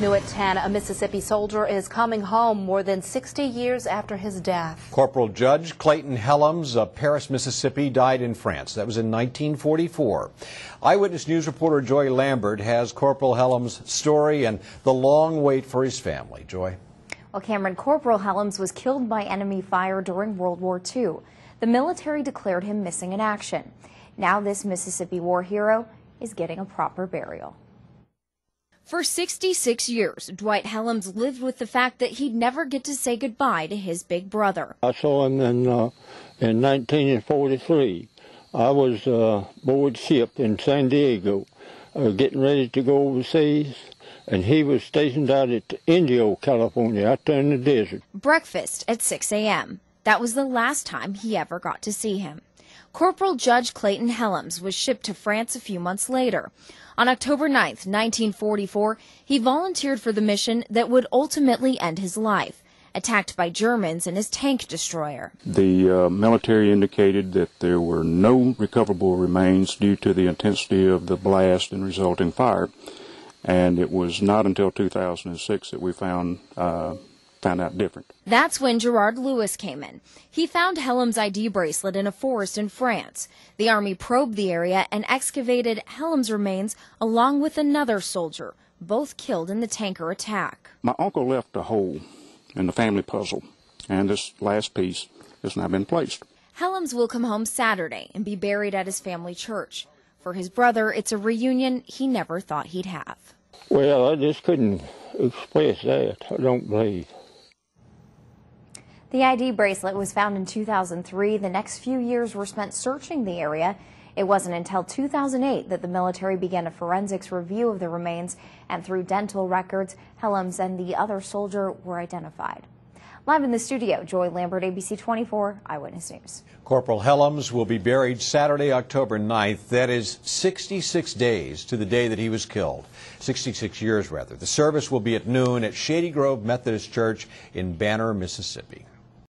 New at 10, a Mississippi soldier is coming home more than 60 years after his death. Corporal Judge Clayton Hellums of Paris, Mississippi, died in France. That was in 1944. Eyewitness News reporter Joy Lambert has Corporal Hellums' story and the long wait for his family. Joy. Well, Cameron, Corporal Hellums was killed by enemy fire during World War II. The military declared him missing in action. Now this Mississippi war hero is getting a proper burial. For 66 years, Dwight Hellums lived with the fact that he'd never get to say goodbye to his big brother. I saw him in 1943. I was aboard ship in San Diego, getting ready to go overseas, and he was stationed out at Indio, California, out there in the desert. Breakfast at 6 a.m. That was the last time he ever got to see him. Corporal Judge Clayton Hellums was shipped to France a few months later. On October 9, 1944, he volunteered for the mission that would ultimately end his life, attacked by Germans in his tank destroyer. The military indicated that there were no recoverable remains due to the intensity of the blast and resulting fire. And it was not until 2006 that we found out different. That's when Gerard Lewis came in. He found Hellums' ID bracelet in a forest in France. The Army probed the area and excavated Hellums' remains along with another soldier, both killed in the tanker attack. My uncle left a hole in the family puzzle, and this last piece has now been placed. Hellums will come home Saturday and be buried at his family church. For his brother, it's a reunion he never thought he'd have. Well, I just couldn't express that, I don't believe. The ID bracelet was found in 2003. The next few years were spent searching the area. It wasn't until 2008 that the military began a forensics review of the remains, and through dental records, Hellums and the other soldier were identified. Live in the studio, Joy Lambert, ABC 24 Eyewitness News. Corporal Hellums will be buried Saturday, October 9th. That is 66 days to the day that he was killed. 66 years, rather. The service will be at noon at Shady Grove Methodist Church in Banner, Mississippi.